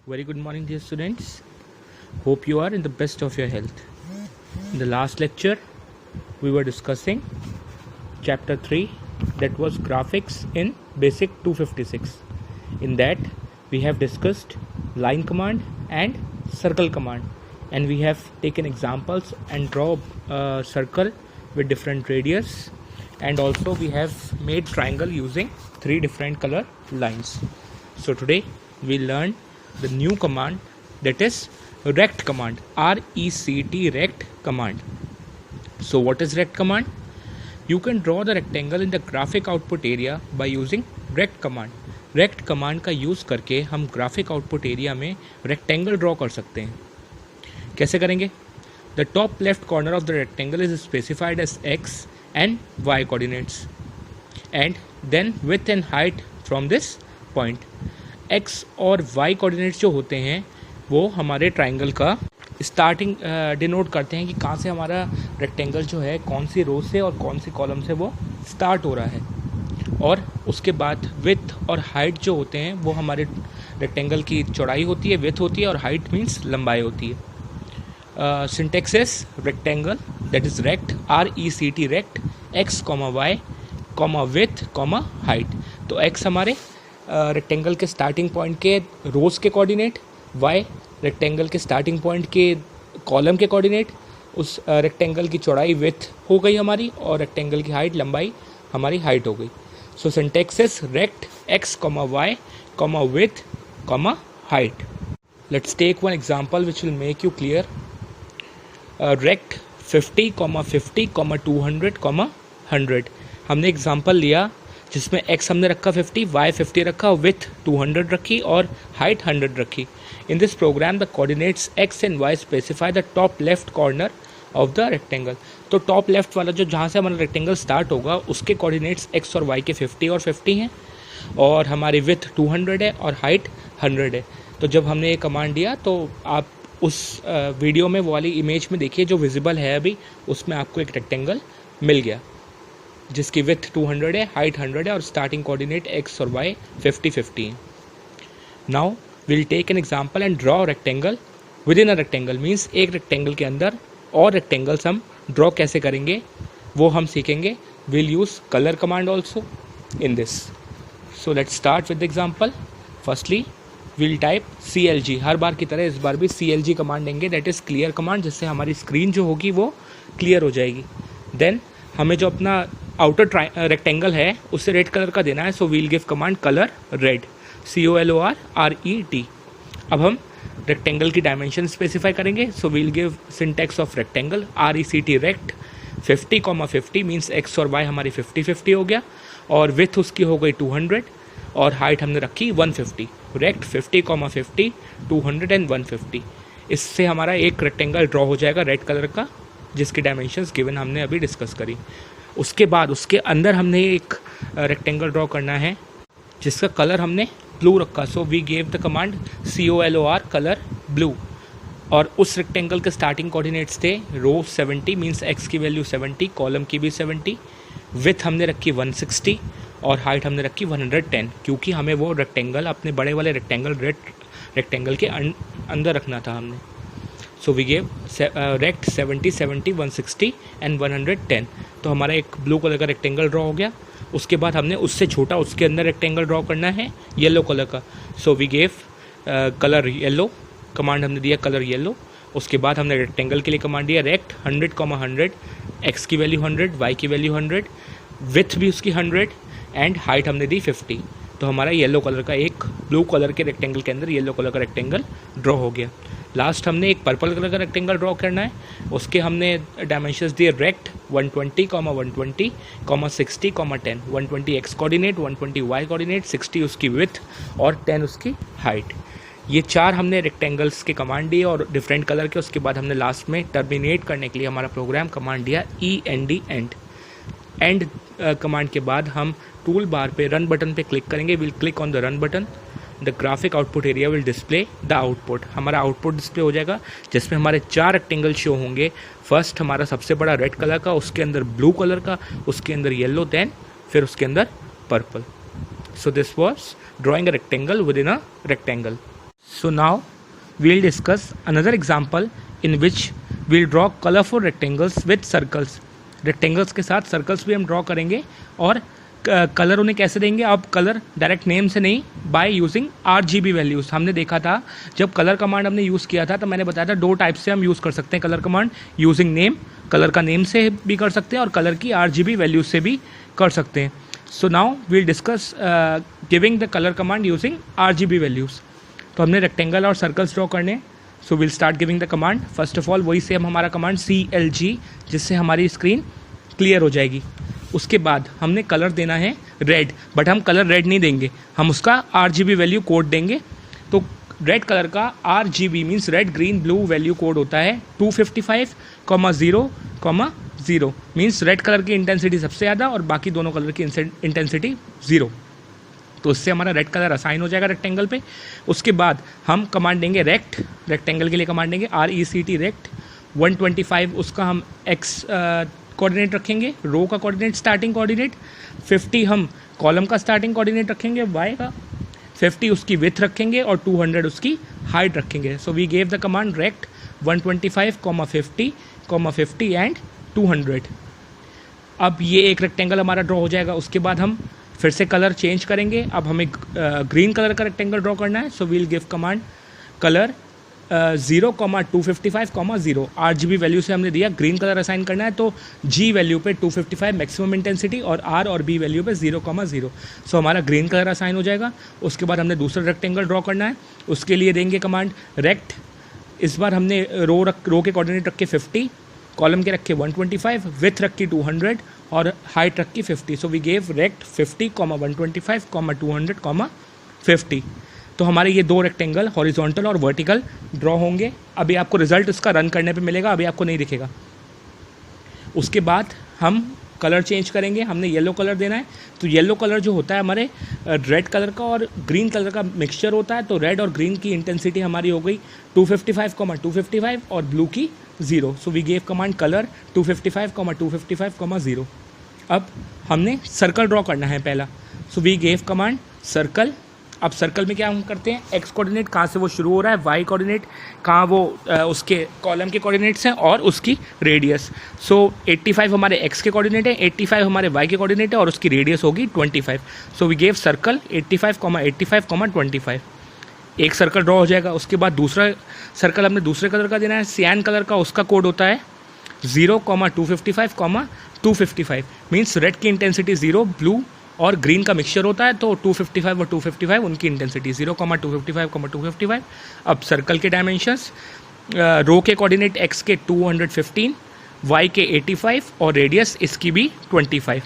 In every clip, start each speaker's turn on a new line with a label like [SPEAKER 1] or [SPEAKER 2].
[SPEAKER 1] Very good morning, dear students. Hope you are in the best of your health. In the last lecture, we were discussing chapter 3, that was graphics in basic 256. In that, we have discussed line command and circle command, and we have taken examples and draw a circle with different radius, and also we have made triangle using 3 different color lines. So today we learn the new command, that is rect command, R-E-C-T, rect command. So what is rect command? You can draw the rectangle in the graphic output area by using rect command. rect command का use करके हम graphic output area में rectangle draw कर सकते हैं. कैसे करेंगे? The top left corner of the rectangle is specified as x and y coordinates, and then width and height from this point. x और y कोऑर्डिनेट्स जो होते हैं वो हमारे ट्राइंगल का स्टार्टिंग डिनोट करते हैं कि कहाँ से हमारा रेक्टेंगल जो है कौन सी रो से और कौन सी कॉलम से वो स्टार्ट हो रहा है. और उसके बाद विड्थ और हाइट जो होते हैं वो हमारे रेक्टेंगल की चौड़ाई होती है, विड्थ होती है, और हाइट मीन्स लंबाई होती है. Syntax is rectangle, that is rect, R-E-C-T, rect, x, y, width, height. तो x हमारे रेक्टेंगल के स्टार्टिंग पॉइंट के रोज के कोऑर्डिनेट, y रेक्टेंगल के स्टार्टिंग पॉइंट के कॉलम के कोऑर्डिनेट, उस रेक्टेंगल की चौड़ाई विड्थ हो गई हमारी, और रेक्टेंगल की हाइट लंबाई हमारी हाइट हो गई. So syntax is rect, x, y, width, height. Let's take one example which will make you clear. Rect 50, 50, 200, 100. हमने एग्जांपल लिया जिसमें x हमने रखा 50, y 50 रखा, विथ 200 रखी और हाइट 100 रखी. In this program the coordinates x and y specify the top left corner of the rectangle. तो टॉप लेफ्ट वाला जो जहाँ से हमारा रेक्टेंगल स्टार्ट होगा उसके कोऑर्डिनेट्स x और y के 50 और 50 हैं, और हमारी विथ 200 है और हाइट 100 है. तो जब हमने ये कमांड दिया तो आप उस वीडियो में वो वाली इमेज में देखिए जो विजिबल है अभी, उसमें आपको एक रेक्टेंगल मिल गया जिसकी विथ 200 है, हाइट 100 है, और स्टार्टिंग कोऑर्डिनेट x और y 50-50 हैं. Now will take an example and draw rectangle within a rectangle. Means एक रेक्टेंगल के अंदर और रेक्टेंगल्स हम ड्रॉ कैसे करेंगे वो हम सीखेंगे. Will use colour command also in this. So let's start with example. Firstly will type CLG. हर बार की तरह इस बार भी CLG कमांड देंगे, दैट इज़ क्लियर कमांड, जिससे हमारी स्क्रीन जो होगी वो क्लियर हो जाएगी. देन हमें जो अपना आउटर रेक्टेंगल है उससे रेड कलर का देना है. So we'll give command colour red, COLORRED. अब हम रेक्टेंगल की डायमेंशन स्पेसिफाई करेंगे. So we'll give syntax of rectangle, RECT, rect, 50, 50 means x और y हमारी 50-50 हो गया, और विथ उसकी हो गई 200 और हाइट हमने रखी 150. Rect 50, 50, 200 and 150. इससे हमारा एक रेक्टेंगल ड्रॉ हो जाएगा रेड कलर का, जिसकी डायमेंशंस गिवन हमने अभी डिस्कस करी. उसके बाद उसके अंदर हमने एक रेक्टेंगल ड्रॉ करना है जिसका कलर हमने ब्लू रखा. So we gave the command COLOR, colour blue. और उस रेक्टेंगल के स्टार्टिंग कोऑर्डिनेट्स थे रो 70 मीन्स x की वैल्यू 70, कॉलम की भी 70, विथ हमने रखी 160 और हाइट हमने रखी 110, क्योंकि हमें वो रेक्टेंगल अपने बड़े वाले रेक्टेंगल के अंदर रखना था हमने. So we gave rect 70, 70, 160 and 110. तो हमारा एक ब्लू कलर का रेक्टेंगल ड्रॉ हो गया. उसके बाद हमने उससे छोटा उसके अंदर रेक्टेंगल ड्रॉ करना है येलो कलर का. So we gave colour yellow, command हमने दिया कलर येलो. उसके बाद हमने रेक्टेंगल के लिए कमांड दिया रेक्ट 100, 100, x की वैल्यू 100, y की वैल्यू 100, विथ भी उसकी 100 एंड हाइट हमने दी 50. तो हमारा येलो कलर का एक ब्लू कलर के रेक्टेंगल के अंदर येलो कलर का रेक्टेंगल ड्रॉ हो गया. लास्ट हमने एक पर्पल कलर का रेक्टेंगल ड्रॉ करना है. उसके हमने डायमेंशंस दिए rect 120, 120, 60, 10. 120 x coordinate, 120 y coordinate, 60 उसकी विथ और 10 उसकी हाइट. ये 4 हमने रेक्टेंगल्स के कमांड दिए और डिफरेंट कलर के. उसके बाद हमने लास्ट में टर्मिनेट करने के लिए हमारा प्रोग्राम कमांड दिया END, एंड कमांड के बाद हम टूल बार पे रन बटन पे क्लिक करेंगे. Will click on the run button. The graphic output area will display the output. हमारा आउटपुट डिस्प्ले हो जाएगा जिसमें हमारे 4 रेक्टेंगल शो होंगे. फर्स्ट हमारा सबसे बड़ा रेड कलर का, उसके अंदर ब्लू कलर का, उसके अंदर येलो, देन फिर उसके अंदर purple. So this was drawing a rectangle within a rectangle. So now we'll discuss another example in which we'll draw colorful rectangles with circles. Rectangles के साथ सर्कल्स भी हम ड्रॉ करेंगे और कलर उन्हें कैसे देंगे. अब कलर डायरेक्ट नेम से नहीं, बाय यूजिंग RGB वैल्यूज़. हमने देखा था जब कलर कमांड हमने यूज़ किया था तो मैंने बताया था दो टाइप से हम यूज़ कर सकते हैं colour command. Using name, colour का नेम से भी कर सकते हैं और कलर की RGB वैल्यूज से भी कर सकते हैं. So now we'll discuss giving the colour command using RGB values. तो हमने रेक्टेंगल और सर्कल्स ड्रॉ करने. So will start giving the command. First of all वही सेम हमारा कमांड CLG, जिससे हमारी स्क्रीन क्लियर हो जाएगी. उसके बाद हमने कलर देना है रेड, बट हम कलर रेड नहीं देंगे, हम उसका RGB वैल्यू कोड देंगे. तो रेड कलर का RGB means red green blue value code होता है 255,0,0 मीन्स रेड कलर की इंटेंसिटी सबसे ज़्यादा और बाकी दोनों कलर की इंटेंसिटी 0. तो इससे हमारा रेड कलर असाइन हो जाएगा रेक्टेंगल पे. उसके बाद हम कमांड देंगे रेक्ट, रेक्टेंगल के लिए कमांड देंगे RECT रेक्ट. 125 उसका हम एक्स कोऑर्डिनेट रखेंगे, रो का कोऑर्डिनेट स्टार्टिंग कोऑर्डिनेट. 50 हम कॉलम का स्टार्टिंग कोऑर्डिनेट रखेंगे वाई का. 50 उसकी विथ रखेंगे और 200 उसकी हाइट रखेंगे. So we gave the command rect 125, 50 and 200. अब ये एक रेक्टेंगल हमारा ड्रॉ हो जाएगा. उसके बाद हम फिर से कलर चेंज करेंगे. अब हमें ग्रीन कलर का रेक्टेंगल ड्रॉ करना है. So we'll give command colour 0,255,0 RGB value से हमने दिया ग्रीन कलर असाइन करना है. तो G वैल्यू पे 255 मैक्सिमम इंटेंसिटी और R और B वैल्यू पे 0,0. सो हमारा ग्रीन कलर असाइन हो जाएगा. उसके बाद हमने दूसरा रेक्टेंगल ड्रॉ करना है. उसके लिए देंगे कमांड रेक्ट. इस बार हमने रो के कोऑर्डिनेट रखे 50, कॉलम के रखे 125, विथ रखी 200 और हाइट रखी 50. So we gave rect 50, 125, 200, 50. तो हमारे ये दो रेक्टेंगल हॉरिजॉन्टल और वर्टिकल ड्रॉ होंगे. अभी आपको रिजल्ट इसका रन करने पे मिलेगा, अभी आपको नहीं दिखेगा. उसके बाद हम कलर चेंज करेंगे. हमने येलो कलर देना है. तो येलो कलर जो होता है हमारे रेड कलर का और ग्रीन कलर का मिक्सचर होता है. तो रेड और ग्रीन की इंटेंसिटी हमारी हो गई 255, और ब्लू की 0. So we gave command colour 255, 0. अब हमने सर्कल ड्रॉ करना है पहला. So we gave command circle. अब सर्कल में क्या हम करते हैं, एक्स कोऑर्डिनेट कहाँ से वो शुरू हो रहा है, वाई कोऑर्डिनेट कहाँ वो उसके कॉलम के कोऑर्डिनेट्स हैं और उसकी रेडियस. सो 85 हमारे एक्स के कोऑर्डिनेट है, 85 हमारे वाई के कोऑर्डिनेट है और उसकी रेडियस होगी 25. So we gave circle 85, 25. एक सर्कल ड्रॉ हो जाएगा. उसके बाद दूसरा सर्कल हमने दूसरे कलर का देना है. सियान कलर का उसका कोड होता है 0,255, 255 मीन्स रेड की इंटेंसिटी 0, ब्लू और ग्रीन का मिक्सचर होता है. तो 255 और 255 उनकी इंटेंसिटी 0,255, 255. अब सर्कल के डायमेंशंस, रो के कोऑर्डिनेट एक्स के 215, वाई के 85 और रेडियस इसकी भी 25.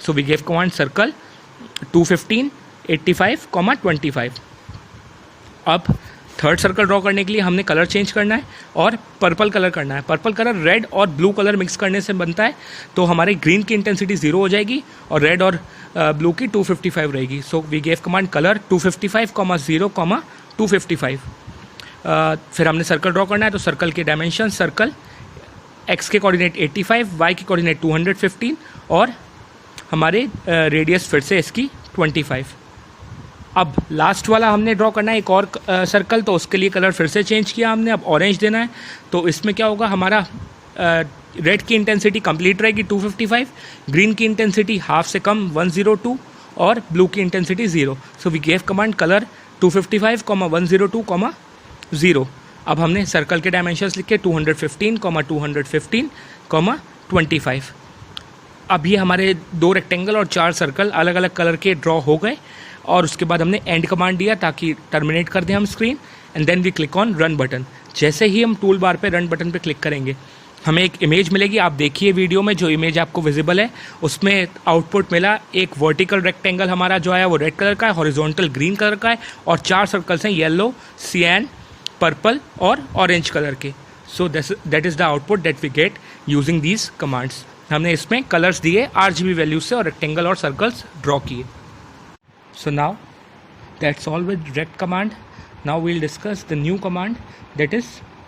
[SPEAKER 1] So we give command circle 215, 85, 25. अब थर्ड सर्कल ड्रॉ करने के लिए हमने कलर चेंज करना है और पर्पल कलर करना है. पर्पल कलर रेड और ब्लू कलर मिक्स करने से बनता है. तो हमारे ग्रीन की इंटेंसिटी 0 हो जाएगी और रेड और ब्लू की 255 रहेगी. So we gave command colour 255, 0, 255. फिर हमने सर्कल ड्रॉ करना है. तो सर्कल के डायमेंशन, सर्कल एक्स के कोऑर्डिनेट 85, वाई के कोऑर्डिनेट 215 और हमारे रेडियस फिर से इसकी 25. अब लास्ट वाला हमने ड्रॉ करना है एक और सर्कल. तो उसके लिए कलर फिर से चेंज किया हमने. अब ऑरेंज देना है. तो इसमें क्या होगा, हमारा रेड की इंटेंसिटी कंप्लीट रहेगी 255, ग्रीन की इंटेंसिटी हाफ से कम 102 और ब्लू की intensity 0. So we gave command colour 255, 102, 0. अब हमने सर्कल के डायमेंशंस लिखे 215, 215, 25. अब ये हमारे दो रेक्टेंगल और 4 सर्कल अलग अलग कलर के ड्रॉ हो गए. और उसके बाद हमने एंड कमांड दिया ताकि टर्मिनेट कर दें हम screen. And then we click on run button. जैसे ही हम टूल बार पे रन बटन पे क्लिक करेंगे हमें एक इमेज मिलेगी. आप देखिए वीडियो में जो इमेज आपको विजिबल है उसमें आउटपुट मिला. एक वर्टिकल रेक्टेंगल हमारा जो आया वो रेड कलर का है, हॉरिजॉन्टल ग्रीन कलर का है और 4 सर्कल्स हैं येलो, सियान, पर्पल और ऑरेंज कलर के. So that is the output that we get using these commands. हमने इसमें कलर्स दिए RGB वैल्यूज से और रेक्टेंगल और सर्कल्स ड्रॉ किए. So now that's all with rect command. Now we'll discuss the new command, that is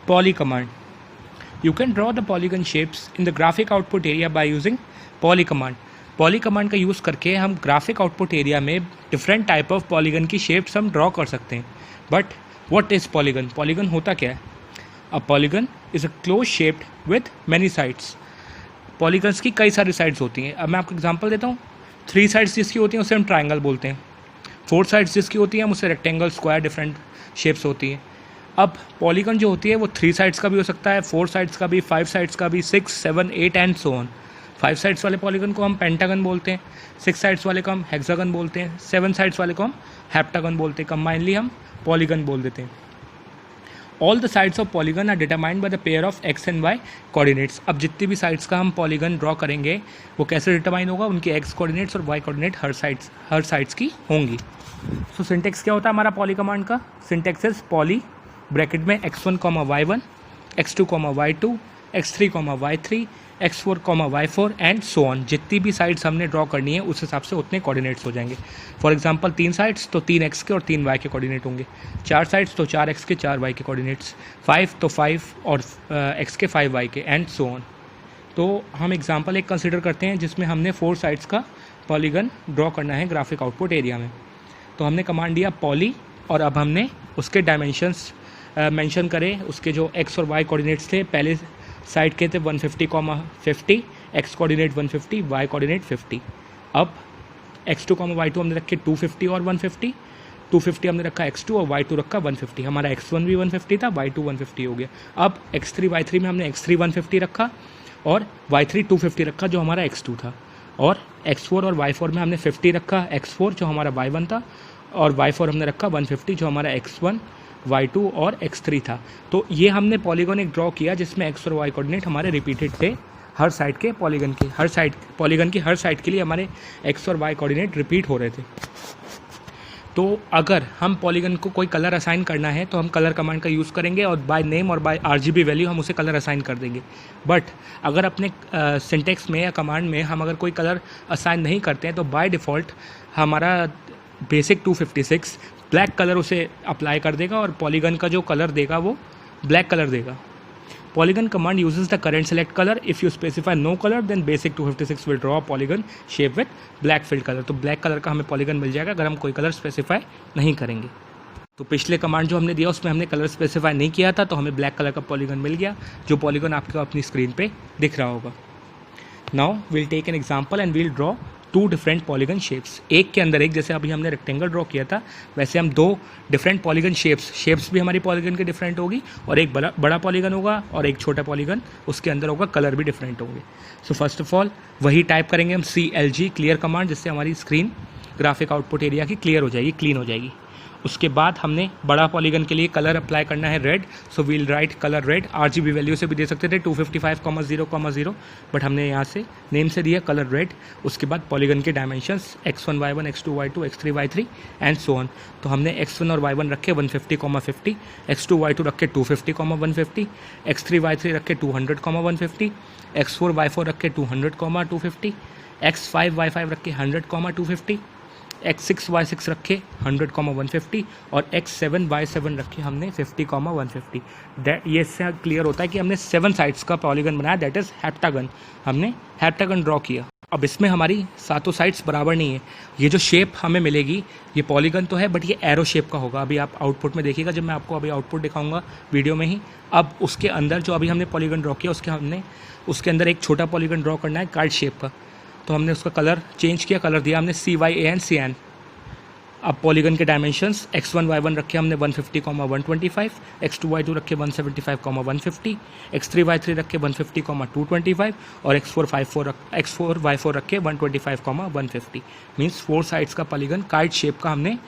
[SPEAKER 1] poly command. You can draw the polygon shapes in the graphic output area by using poly command. Poly command का use करके हम graphic output area में different type of polygon की shapes हम draw कर सकते हैं. But what is polygon? Polygon होता क्या है? A polygon is a close shaped with many sides. Polygons की कई सारी साइड्स होती हैं। अब मैं आपको एग्जांपल देता हूँ। 3 साइड्स जिसकी होती हैं उसे हम ट्राइंगल बोलते हैं। 4 साइड्स जिसकी होती हैं हम उसे रेक्टेंगल, स्क्वायर, डिफरेंट शेप्स होती हैं। अब पॉलीगन जो होती है वो 3 साइड्स का भी हो सकता है, 4 साइड्स का भी, 5 साइड्स का भी, 6, 7, 8 एंड सो ऑन। 5 साइड्स वाले पॉलीगन को हम पेंटागन बोलते हैं, 6 साइड्स वाले को हम हेक्सागन बोलते हैं, 7 साइड्स वाले को हम हेप्टागन बोलते हैं। कंबाइनली हम पॉलीगन बोल देते हैं। All the sides of polygon are determined by the pair of X and Y coordinates. अब जितनी भी साइड्स का हम पॉलीगन ड्रॉ करेंगे वो कैसे डिटरमाइन होगा? उनके एक्स कोऑर्डिनेट्स और वाई कोऑर्डिनेट हर साइड्स की होंगी। सो सिंटेक्स क्या होता है हमारा पॉली कमांड का? सिंटेक्स इज पॉली ब्रैकेट में x1, y1, x2, y2, x3, y3, x4, y4 and so on. जितनी भी साइड्स हमने ड्रॉ करनी है उस हिसाब से उतने कोऑर्डिनेट्स हो जाएंगे। फॉर एग्जांपल 3 साइड्स तो 3 x के और 3 y के कोऑर्डिनेट होंगे। 4 साइड्स तो 4 x के 4 y के कोऑर्डिनेट्स। 5 तो 5 और x के 5 y के एंड सो ऑन। तो हम एग्जांपल एक कंसिडर करते हैं जिसमें हमने 4 साइड्स का पॉलीगन ड्रॉ करना है ग्राफिक आउटपुट एरिया में। तो हमने कमांड दिया पॉली और अब हमने उसके डायमेंशंस मेंशन करें। उसके जो x और y कोऑर्डिनेट्स थे पहले साइड के थे 150, 50, x कोऑर्डिनेट 150, y कोऑर्डिनेट 50। अब x2, y2 हमने रखे 250 और 150, 250 हमने रखा x2 और y2 रखा 150। हमारा x1 भी 150 था, y2 150 हो गया। अब x3, y3 में हमने x3 150 रखा और y3 250 रखा जो हमारा x2 था। और x4 और y4 में हमने 50 रखा, x4 जो हमारा y1 था और y4 हमने रखा 150 जो हमारा x1, y2 और x3 था। तो ये हमने पॉलीगन एक ड्रॉ किया जिसमें x और y कोऑर्डिनेट हमारे रिपीटेड थे हर साइड के पॉलीगन के। पॉलीगन की हर साइड के लिए हमारे x और y कोऑर्डिनेट रिपीट हो रहे थे। तो अगर हम पॉलीगन को कोई कलर असाइन करना है तो हम कलर कमांड का यूज़ करेंगे और बाय नेम और बाय RGB वैल्यू हम उसे कलर असाइन कर देंगे। बट अगर अपने सिंटेक्स में या कमांड में हम अगर कोई कलर असाइन नहीं करते हैं तो बाय डिफ़ॉल्ट हमारा बेसिक 256 ब्लैक कलर उसे अप्लाई कर देगा और पॉलीगन का जो कलर देगा वो ब्लैक कलर देगा। Polygon command uses the current select colour. If you specify no colour then basic 256 will draw polygon shape with black filled colour. तो ब्लैक कलर का हमें पॉलीगन मिल जाएगा अगर हम कोई कलर स्पेसिफाई नहीं करेंगे। तो पिछले कमांड जो हमने दिया उसमें हमने कलर स्पेसिफाई नहीं किया था तो हमें ब्लैक कलर का पॉलीगन मिल गया जो पॉलीगन आपको अपनी स्क्रीन पे दिख रहा होगा। Now will take an example and will draw 2 different polygon shapes. एक के अंदर एक, जैसे अभी हमने रेक्टेंगल ड्रॉ किया था वैसे हम 2 डिफरेंट पॉलीगन शेप्स भी हमारी पॉलीगन के डिफरेंट होगी और एक बड़ा पॉलीगन होगा और एक छोटा पॉलीगन उसके अंदर होगा, कलर भी डिफरेंट होंगे। सो फर्स्ट ऑफ ऑल वही टाइप करेंगे हम CLG क्लियर कमांड जिससे हमारी स्क्रीन ग्राफिक आउटपुट एरिया की क्लियर हो जाएगी, क्लीन हो जाएगी। उसके बाद हमने बड़ा पॉलीगन के लिए कलर अप्लाई करना है red. So we'll write colour red. RGB value से भी दे सकते थे 255,0,0, बट हमने यहाँ से नेम से दिया कलर रेड। उसके बाद पॉलीगन के dimensions x1, y1, x2, y2, x3, y3 and so on. तो हमने x1 और y1 रखे 150,50, x2, y2 रखे 250,150, x3, y3 रखे 200,150, x4, y4 रखे 200,250, x5, y5 रखे 100,250, x6, y6 रखे 100,150 और x7, y7 रखे हमने 50,150। ये इससे क्लियर होता है कि हमने 7 साइड्स का पॉलीगन बनाया, दैट इज़ हेप्टागन। हमने हेप्टागन ड्रॉ किया। अब इसमें हमारी सातों साइड्स बराबर नहीं है। ये जो शेप हमें मिलेगी ये पॉलीगन तो है बट ये एरो शेप का होगा। अभी आप आउटपुट में देखिएगा, जब मैं आपको अभी आउटपुट दिखाऊंगा वीडियो में ही। अब उसके अंदर जो अभी हमने पॉलीगन ड्रॉ किया उसके अंदर एक छोटा पॉलीगन ड्रॉ करना है कार्ड शेप का। तो हमने उसका कलर चेंज किया, कलर दिया हमने CYAN CN। अब पॉलीगन के डायमेंशंस x1, y1 रखे हमने 150,125, x2, y2 रखे 175,150, x3, y3 रखे 150,225 और x4, y4 रखे 125,150। मीन्स 4 साइड्स का पॉलीगन काइट शेप का हमने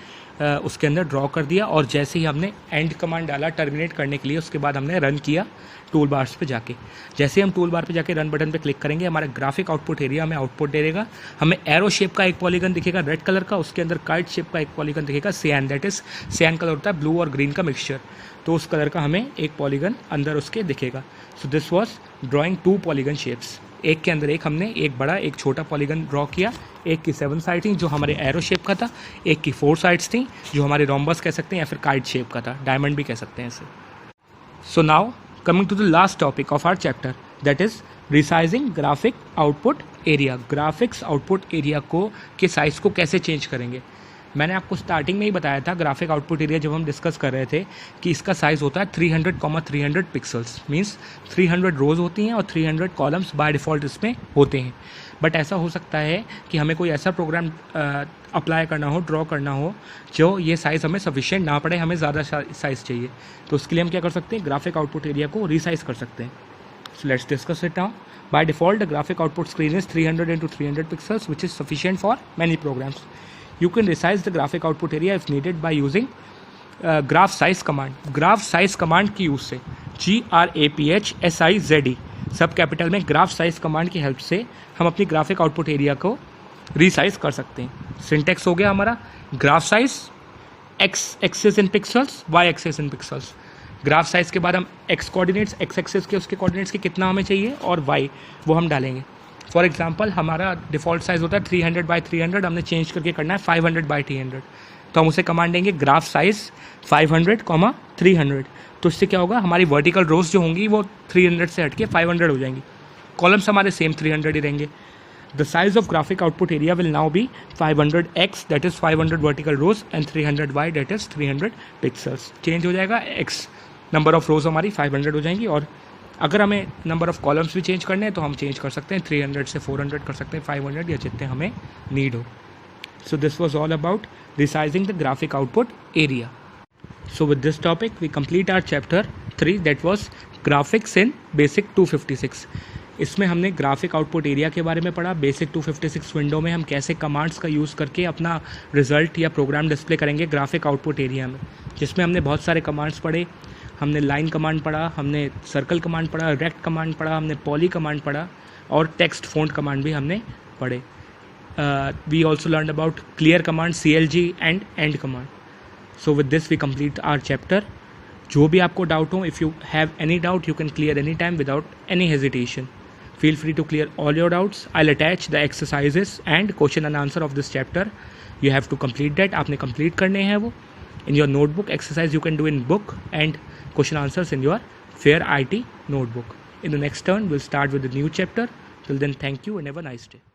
[SPEAKER 1] उसके अंदर ड्रॉ कर दिया। और जैसे ही हमने एंड कमांड डाला टर्मिनेट करने के लिए, उसके बाद हमने रन किया टूल बार्स पे जाके। जैसे हम टूल बार पे जाके रन बटन पे क्लिक करेंगे हमारा ग्राफिक आउटपुट एरिया हमें आउटपुट दे देगा। हमें एरो शेप का एक पॉलीगन दिखेगा रेड कलर का, उसके अंदर काइट शेप का एक पॉलीगन दिखेगा सियान, दैट इज सियान कलर होता है ब्लू और ग्रीन का मिक्सचर। तो उस कलर का हमें एक पॉलीगन अंदर उसके दिखेगा। सो this was drawing 2 polygon shapes. एक के अंदर एक हमने एक बड़ा एक छोटा पॉलीगन ड्रॉ किया। एक की 7 साइड थी जो हमारे एरो शेप का था, एक की 4 साइड्स थी जो हमारे रोम्बस कह सकते हैं या फिर काइट शेप का था, डायमंड भी कह सकते हैं इसे। So now coming to the last topic of our chapter, that is resizing graphic output area. Graphics output area को के साइज को कैसे चेंज करेंगे। मैंने आपको स्टार्टिंग में ही बताया था ग्राफिक आउटपुट एरिया जब हम डिस्कस कर रहे थे कि इसका साइज़ होता है 300,300 पिक्सल्स, मींस 300 रोज़ होती हैं और 300 कॉलम्स बाय डिफ़ॉल्ट इसमें होते हैं। बट ऐसा हो सकता है कि हमें कोई ऐसा प्रोग्राम अप्लाई करना हो, ड्रॉ करना हो, जो ये साइज़ हमें सफिशिएंट ना पड़े, हमें ज़्यादा साइज़ चाहिए। तो उसके लिए हम क्या कर सकते हैं, ग्राफिक आउटपुट एरिया को रीसाइज़ कर सकते हैं। So let's discuss it now. By default, the graphic output screen is 300 into 300 pixels, which is sufficient for many programs. You can resize the graphic output area if needed by using graph size command. Graph size command की use से GRAPHSIZE सब capital में graph size command की help से हम अपनी graphic output area को resize कर सकते हैं। सिंटेक्स हो गया हमारा graph size, X axis in pixels, Y axis in pixels. Graph size के बाद हम एक्स कोऑर्डिनेट्स, एक्स एक्सिस के उसके कोऑर्डिनेट्स के कितना हमें चाहिए और वाई वो हम डालेंगे। फॉर एग्जांपल हमारा डिफ़ॉल्ट साइज़ होता है 300 बाई 300, हमने चेंज करके करना है 500 बाई 300, तो हम उसे कमांड देंगे ग्राफ साइज 500, 300। तो इससे क्या होगा, हमारी वर्टिकल रोज जो होंगी वो 300 से हटके 500 हो जाएंगी, कॉलम्स हमारे सेम 300 ही रहेंगे। The size of graphic output area will now be 500x, that is 500 vertical rows, and 300y, that is 300 pixels. Change हो जाएगा, x नंबर ऑफ रोज हमारी 500 हो जाएंगी, और अगर हमें नंबर ऑफ कॉलम्स भी चेंज करने हैं तो हम चेंज कर सकते हैं, 300 से 400 कर सकते हैं, 500 या जितने हमें नीड हो। So this was all about resizing the graphic output area. So with this topic we complete our chapter 3, that was graphics in basic 256। इसमें हमने ग्राफिक आउटपुट एरिया के बारे में पढ़ा। बेसिक 256 विंडो में हम कैसे कमांड्स का यूज़ करके अपना रिजल्ट या प्रोग्राम डिस्प्ले करेंगे ग्राफिक आउटपुट एरिया में, जिसमें हमने बहुत सारे कमांड्स पढ़े। हमने लाइन कमांड पढ़ा, हमने सर्कल कमांड पढ़ा, रेक्ट कमांड पढ़ा, हमने पॉली कमांड पढ़ा, और टेक्स्ट फ़ॉन्ट कमांड भी हमने पढ़े। We also learn about clear command, CLG and end command. So with this we complete our chapter. जो भी आपको डाउट हो, if you have any doubt, you can clear any time without any hesitation. Feel free to clear all your doubts. I'll attach the exercises and question and answer of this chapter. You have to complete that. आपने complete करने हैं वो in your notebook. Exercise you can do in book and question answers in your Fair IT notebook. In the next turn, we'll start with the new chapter. Till then, thank you and have a nice day.